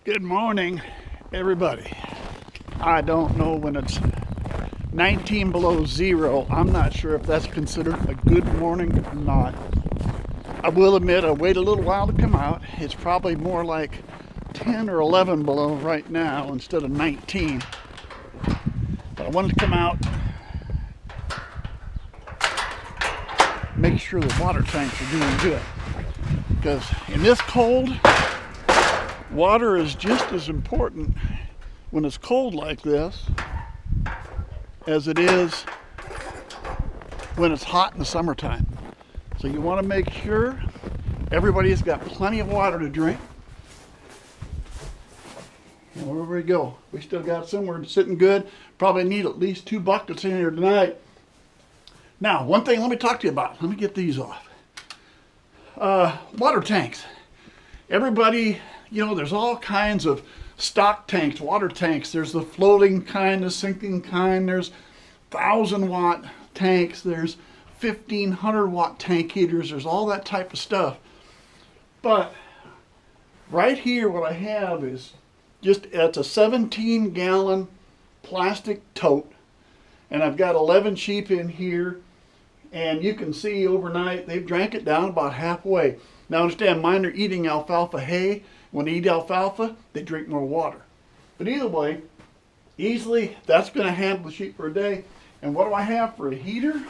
Good morning, everybody. I don't know when it's 19 below zero. I'm not sure if that's considered a good morning or not. I will admit I waited a little while to come out. It's probably more like 10 or 11 below right now instead of 19. But I wanted to come out, make sure the water tanks are doing good. Because in this cold, water is just as important when it's cold like this as it is when it's hot in the summertime. So you want to make sure everybody's got plenty of water to drink. And wherever we go, we still got somewhere sitting good. Probably need at least 2 buckets in here tonight. Now, one thing let me talk to you about. Let me get these off. Water tanks. Everybody, you know, there's all kinds of stock tanks, water tanks. There's the floating kind, the sinking kind. There's 1,000-watt tanks. There's 1,500-watt tank heaters. There's all that type of stuff. But right here, what I have is it's a 17-gallon plastic tote, and I've got 11 sheep in here. And you can see overnight they've drank it down about halfway. Now understand, mine are eating alfalfa hay. When they eat alfalfa, they drink more water. But either way, easily that's going to handle the sheep for a day. And what do I have for a heater?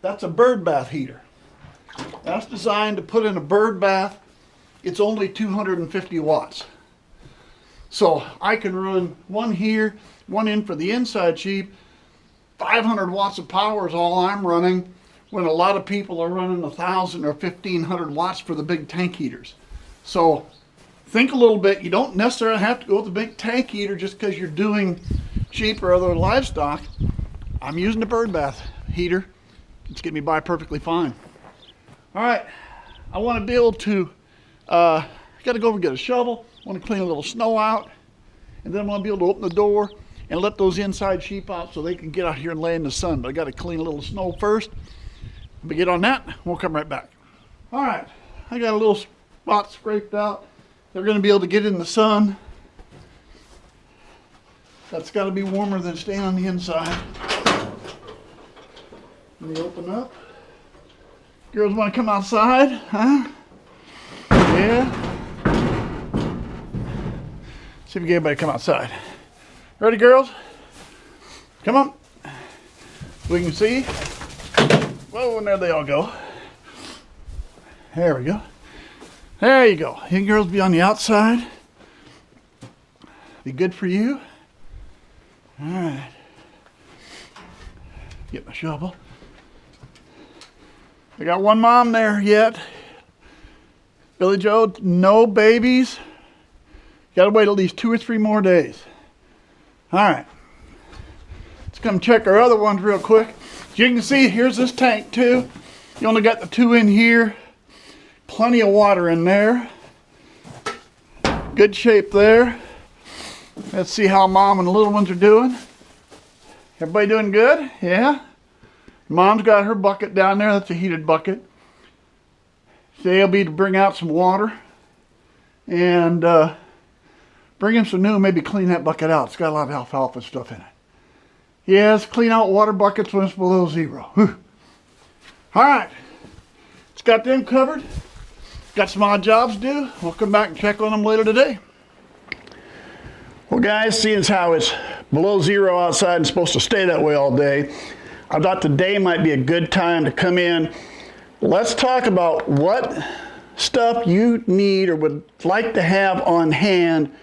That's a bird bath heater. That's designed to put in a bird bath. It's only 250 watts. So I can run one here, one in for the inside sheep. 500 watts of power is all I'm running, when a lot of people are running 1,000 or 1,500 watts for the big tank heaters. So think a little bit. You don't necessarily have to go with the big tank heater just because you're doing sheep or other livestock. I'm using the bird bath heater. It's getting me by perfectly fine. All right, I want to be able to, got to go over and get a shovel. I want to clean a little snow out, and then I want to be able to open the door and let those inside sheep out so they can get out here and lay in the sun. But I got to clean a little snow first. We get on that, we'll come right back. All right, I got a little spot scraped out. They're going to be able to get in the sun. That's got to be warmer than staying on the inside. Let me open up. Girls want to come outside, huh? Yeah. See if we get everybody to come outside. Ready, girls? Come on. We can see. Whoa, and there they all go. There we go. There you go. You girls be on the outside. Be good for you. All right. Get my shovel. I got one mom there yet. Billy Joe, no babies. Got to wait at least 2 or 3 more days. All right, let's come check our other ones real quick. As you can see, here's this tank too. You only got the 2 in here. Plenty of water in there. Good shape there. Let's see how mom and the little ones are doing. Everybody doing good? Yeah? Mom's got her bucket down there. That's a heated bucket. They'll be to bring out some water. And bring him some new, maybe clean that bucket out. It's got a lot of alfalfa stuff in it. Yes, clean out water buckets when it's below zero. Whew. All right, it's got them covered. Got some odd jobs to do. We'll come back and check on them later today. Well, guys, seeing as how it's below zero outside and supposed to stay that way all day, I thought today might be a good time to come in. Let's talk about what stuff you need or would like to have on hand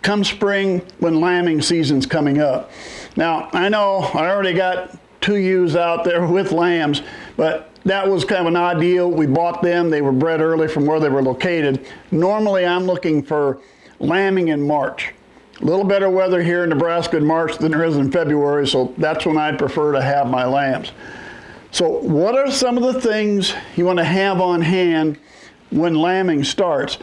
come spring when lambing season's coming up. Now, I know I already got 2 ewes out there with lambs, but that was kind of an odd deal. We bought them. They were bred early from where they were located. Normally, I'm looking for lambing in March. A little better weather here in Nebraska in March than there is in February, so that's when I'd prefer to have my lambs. So what are some of the things you want to have on hand when lambing starts?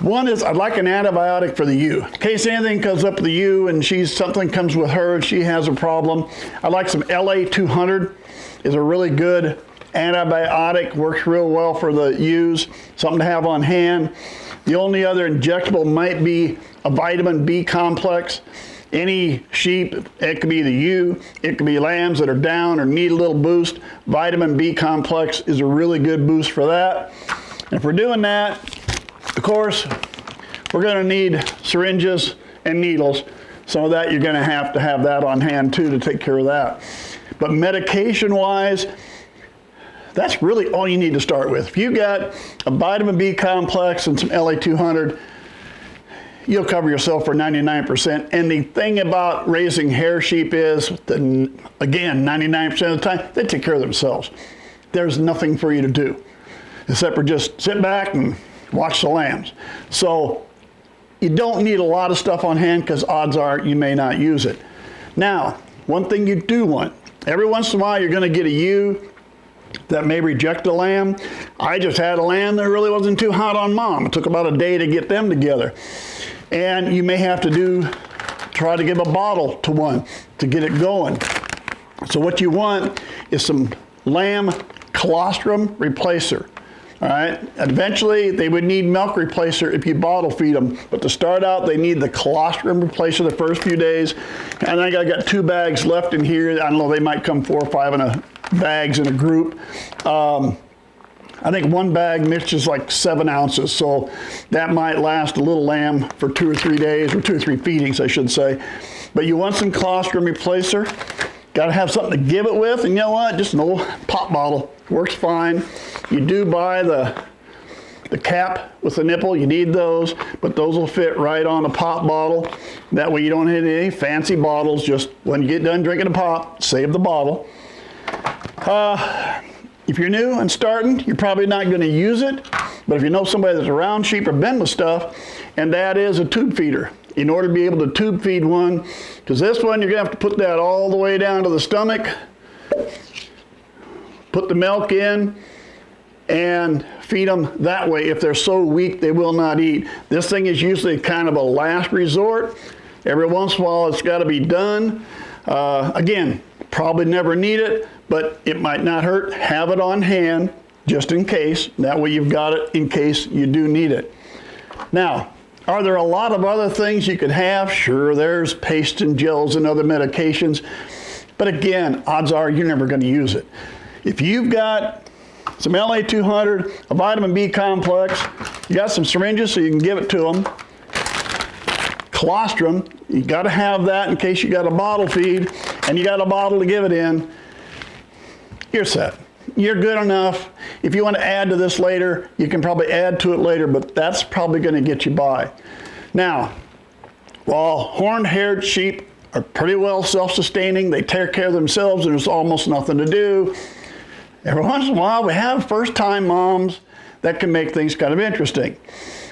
One is I'd like an antibiotic for the ewe. In case anything comes up with the ewe and something comes with her and she has a problem, I'd like some LA 200 is a really good antibiotic, works real well for the ewes, something to have on hand. The only other injectable might be a vitamin B complex. Any sheep, it could be the ewe, it could be lambs that are down or need a little boost. Vitamin B complex is a really good boost for that. And if we're doing that, of course, we're going to need syringes and needles. Some of that you're going to have that on hand too to take care of that. But medication-wise, that's really all you need to start with. If you got a vitamin B complex and some LA200, you'll cover yourself for 99%. And the thing about raising hair sheep is that, again, 99% of the time, they take care of themselves. There's nothing for you to do, except for just sit back and watch the lambs. So you don't need a lot of stuff on hand because odds are you may not use it. Now, one thing you do want, every once in a while you're going to get a ewe that may reject a lamb. I just had a lamb that really wasn't too hot on mom. It took about a day to get them together. And you may have to try to give a bottle to one to get it going. So what you want is some lamb colostrum replacer. All right, eventually they would need milk replacer if you bottle feed them, but to start out they need the colostrum replacer the first few days. And I got 2 bags left in here. I don't know, they might come 4 or 5 bags in a group. I think 1 bag mixes like 7 ounces, so that might last a little lamb for 2 or 3 days, or 2 or 3 feedings I should say. But you want some colostrum replacer. Got to have something to give it with, and you know what, just an old pop bottle works fine. You do buy the cap with the nipple, you need those, but those will fit right on a pop bottle. That way you don't need any fancy bottles. Just when you get done drinking a pop, save the bottle. If you're new and starting, you're probably not going to use it, but if you know somebody that's around sheep or been with stuff, and that is a tube feeder. In order to be able to tube feed one, because this one you're going to have to put that all the way down to the stomach, put the milk in, and feed them that way. If they're so weak they will not eat. This thing is usually kind of a last resort. Every once in a while it's got to be done. Again, probably never need it, but it might not hurt. Have it on hand just in case. That way you've got it in case you do need it. Now, are there a lot of other things you could have? Sure, there's paste and gels and other medications. But again, odds are you're never going to use it. If you've got some LA200, a vitamin B complex, you got some syringes so you can give it to them. Colostrum, you got to have that in case you got a bottle feed, and you got a bottle to give it in. You're set. You're good enough. If you want to add to this later, you can probably add to it later, but that's probably going to get you by. Now, while horned-haired sheep are pretty well self-sustaining, they take care of themselves, and there's almost nothing to do. Every once in a while, we have first-time moms that can make things kind of interesting.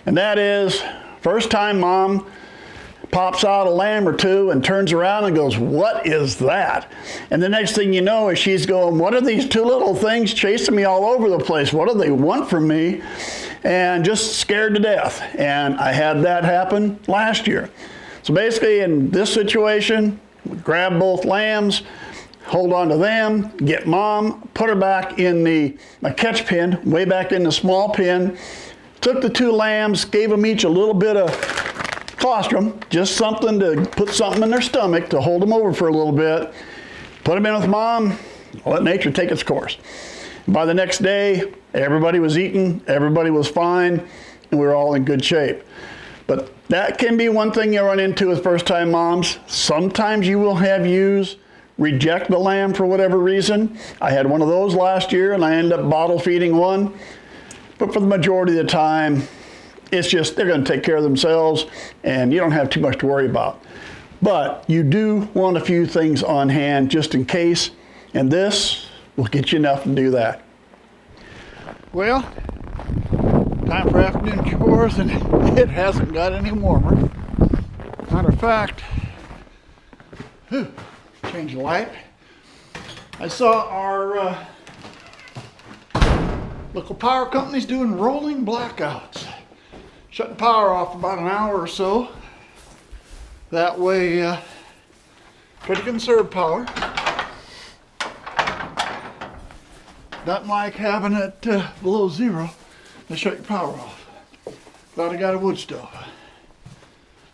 And that is, first-time mom pops out a lamb or 2 and turns around and goes, "What is that?" And the next thing you know is she's going, "What are these 2 little things chasing me all over the place? What do they want from me?" And just scared to death. And I had that happen last year. So basically in this situation, we grab both lambs, hold on to them, get mom, put her back in my catch pen, way back in the small pen, took the 2 lambs, gave them each a little bit of colostrum, just something to put something in their stomach to hold them over for a little bit, put them in with mom, let nature take its course. By the next day, everybody was eating, everybody was fine, and we were all in good shape. But that can be one thing you run into with first-time moms. Sometimes you will have ewes reject the lamb for whatever reason. I had one of those last year, and I ended up bottle feeding one. But for the majority of the time, it's just they're going to take care of themselves, and you don't have too much to worry about. But you do want a few things on hand just in case, and this will get you enough to do that. Well, time for afternoon chores, and it hasn't got any warmer. Matter of fact, change the light. I saw our local power company's doing rolling blackouts. Shut the power off about an hour or so. That way, try to conserve power. Doesn't like having it below zero to shut your power off. Glad I got a wood stove.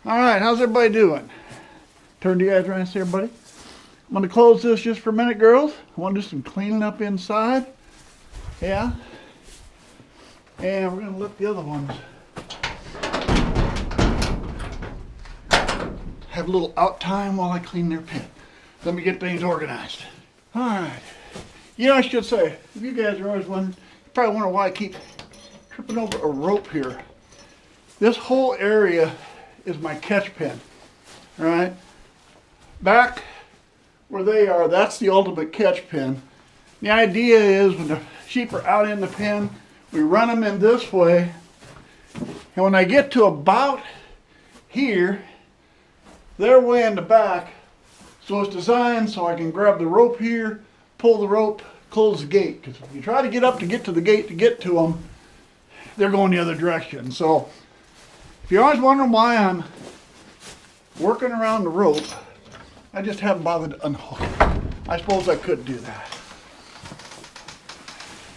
All right, how's everybody doing? Turn to you guys around and see everybody. I'm going to close this just for a minute, girls. I want to do some cleaning up inside. Yeah. And we're going to let the other ones have a little out time while I clean their pen. Let me get things organized. All right. You know, I should say, if you guys are always wondering, you probably wonder why I keep tripping over a rope here. This whole area is my catch pen. All right. Back where they are, that's the ultimate catch pen. The idea is when the sheep are out in the pen, we run them in this way, and when I get to about here, they're way in the back, so it's designed so I can grab the rope here, pull the rope, close the gate, because if you try to get up to get to the gate to get to them, they're going the other direction. So if you're always wondering why I'm working around the rope, I just haven't bothered to unhook it. I suppose I could do that.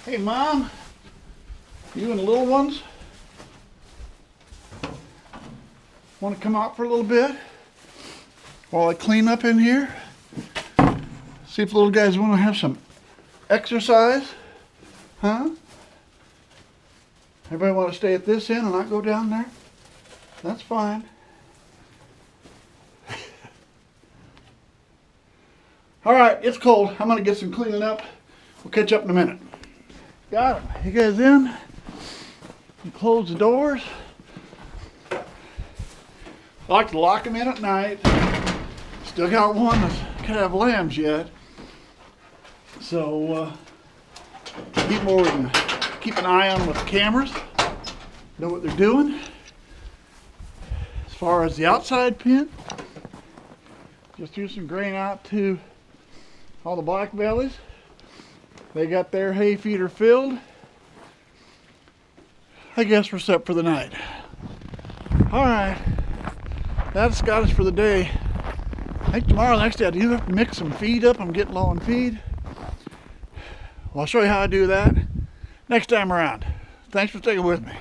Hey, Mom, you and the little ones want to come out for a little bit while I clean up in here? See if the little guys want to have some exercise, huh? Everybody want to stay at this end and not go down there? That's fine. All right, it's cold. I'm going to get some cleaning up. We'll catch up in a minute. Got them. You guys in? You close the doors. I like to lock them in at night. Still got one that can't have lambs yet. So, keep an eye on them with the cameras. Know what they're doing. As far as the outside pen, just threw some grain out to all the black bellies. They got their hay feeder filled. I guess we're set for the night. All right, that's got us for the day. I think tomorrow, next day, I do have to mix some feed up. I'm getting low on feed. Well, I'll show you how I do that next time around. Thanks for sticking with me.